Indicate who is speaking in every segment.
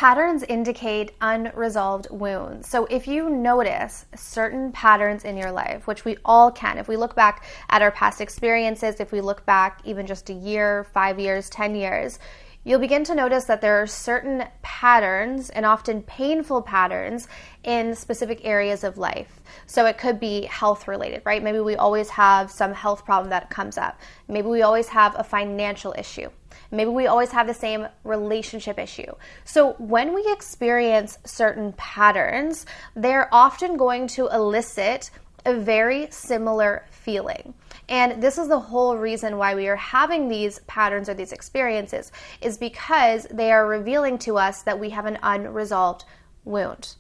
Speaker 1: Patterns indicate unresolved wounds. So if you notice certain patterns in your life, which we all can, if we look back at our past experiences, if we look back even just a year, 5 years, 10 years, you'll begin to notice that there are certain patterns, and often painful patterns, in specific areas of life. So it could be health related, right? Maybe we always have some health problem that comes up. Maybe we always have a financial issue. Maybe we always have the same relationship issue. So when we experience certain patterns, they're often going to elicit a very similar feeling. And this is the whole reason why we are having these patterns or these experiences, is because they are revealing to us that we have an unresolved wound.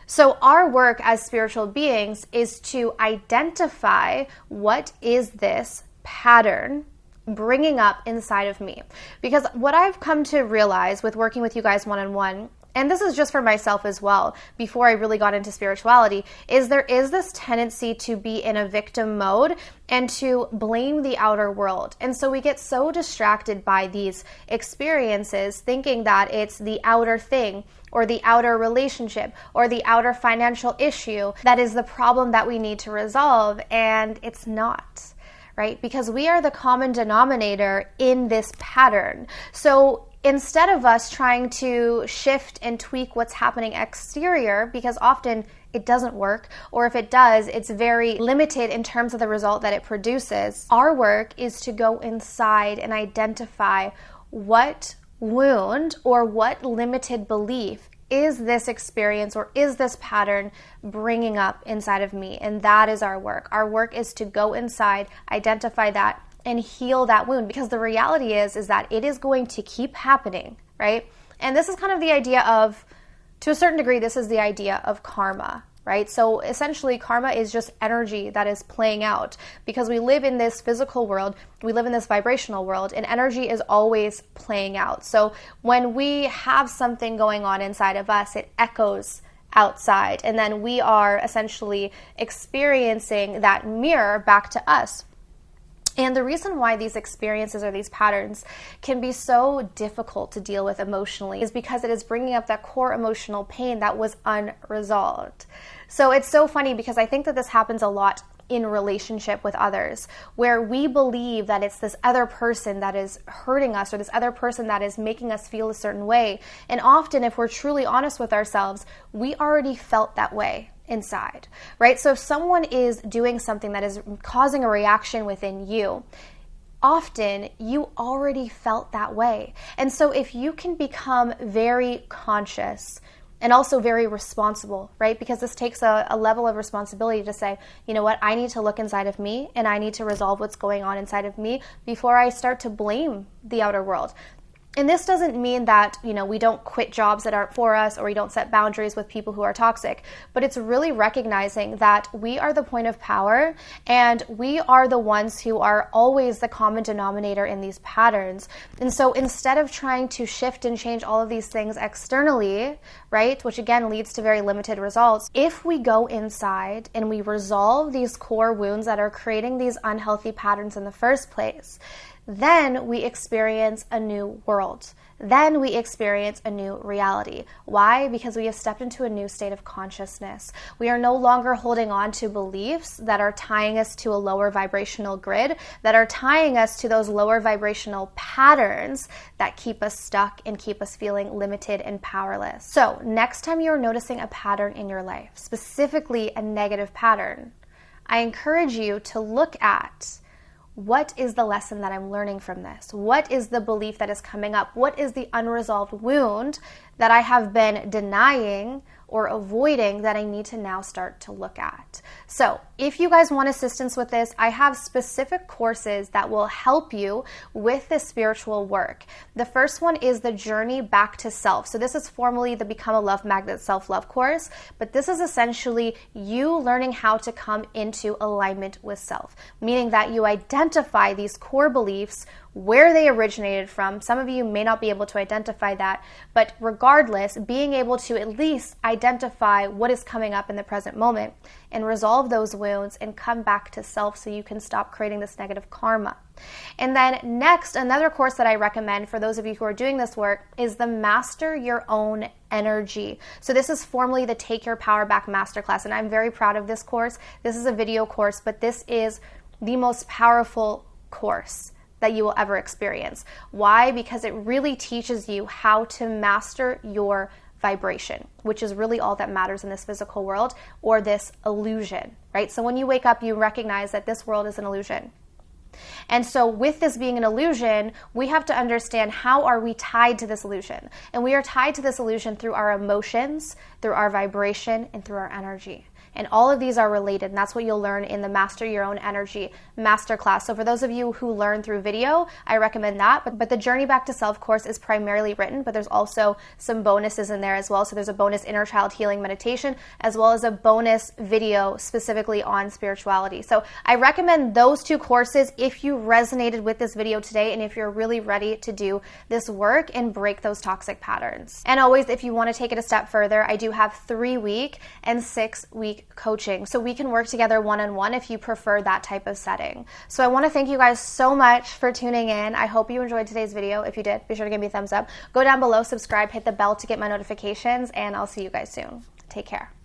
Speaker 1: So our work as spiritual beings is to identify what is this pattern bringing up inside of me. Because what I've come to realize with working with you guys one-on-one, and this is just for myself as well, before I really got into spirituality, is there is this tendency to be in a victim mode and to blame the outer world. And so we get so distracted by these experiences, thinking that it's the outer thing or the outer relationship or the outer financial issue that is the problem that we need to resolve, and it's not. Right? Because we are the common denominator in this pattern. So instead of us trying to shift and tweak what's happening exterior, because often it doesn't work, or if it does, it's very limited in terms of the result that it produces, our work is to go inside and identify what wound or what limited belief is this experience or is this pattern bringing up inside of me? And that is our work. Our work is to go inside, identify that, and heal that wound. Because the reality is that it is going to keep happening, right? And this is kind of the idea of, to a certain degree, this is the idea of karma, right? So essentially, karma is just energy that is playing out, because we live in this physical world, we live in this vibrational world, and energy is always playing out. So when we have something going on inside of us, it echoes outside, and then we are essentially experiencing that mirror back to us. And the reason why these experiences or these patterns can be so difficult to deal with emotionally is because it is bringing up that core emotional pain that was unresolved. So it's so funny, because I think that this happens a lot in relationship with others, where we believe that it's this other person that is hurting us, or this other person that is making us feel a certain way. And often, if we're truly honest with ourselves, we already felt that way inside, right? So if someone is doing something that is causing a reaction within you, often you already felt that way. And so if you can become very conscious and also very responsible, right? Because this takes a level of responsibility to say, you know what, I need to look inside of me and I need to resolve what's going on inside of me before I start to blame the outer world. And this doesn't mean that, we don't quit jobs that aren't for us, or we don't set boundaries with people who are toxic, but it's really recognizing that we are the point of power, and we are the ones who are always the common denominator in these patterns. And so instead of trying to shift and change all of these things externally, right, which again leads to very limited results, if we go inside and we resolve these core wounds that are creating these unhealthy patterns in the first place, then we experience a new world. Then we experience a new reality. Why? Because we have stepped into a new state of consciousness. We are no longer holding on to beliefs that are tying us to a lower vibrational grid, that are tying us to those lower vibrational patterns that keep us stuck and keep us feeling limited and powerless. So next time you're noticing a pattern in your life, specifically a negative pattern, I encourage you to look at, what is the lesson that I'm learning from this? What is the belief that is coming up? What is the unresolved wound that I have been denying or avoiding that I need to now start to look at? So if you guys want assistance with this, I have specific courses that will help you with this spiritual work. The first one is the Journey Back to Self. So this is formerly the Become a Love Magnet Self-Love course, but this is essentially you learning how to come into alignment with self, meaning that you identify these core beliefs, where they originated from. Some of you may not be able to identify that, but regardless, being able to at least identify what is coming up in the present moment and resolve those wounds and come back to self so you can stop creating this negative karma. And then next, another course that I recommend for those of you who are doing this work is the Master Your Own Energy. So this is formerly the Take Your Power Back Masterclass, and I'm very proud of this course. This is a video course, but this is the most powerful course that you will ever experience. Why? Because it really teaches you how to master your vibration, which is really all that matters in this physical world, or this illusion, right? So when you wake up, you recognize that this world is an illusion. And so with this being an illusion, we have to understand, how are we tied to this illusion? And we are tied to this illusion through our emotions, through our vibration, and through our energy. And all of these are related, and that's what you'll learn in the Master Your Own Energy Masterclass. So for those of you who learn through video, I recommend that. But the Journey Back to Self course is primarily written, but there's also some bonuses in there as well. So there's a bonus inner child healing meditation, as well as a bonus video specifically on spirituality. So I recommend those two courses if you resonated with this video today, and if you're really ready to do this work and break those toxic patterns. And always, if you want to take it a step further, I do have 3-week and 6-week coaching. So we can work together one-on-one if you prefer that type of setting. So I want to thank you guys so much for tuning in. I hope you enjoyed today's video. If you did, be sure to give me a thumbs up. Go down below, subscribe, hit the bell to get my notifications, and I'll see you guys soon. Take care.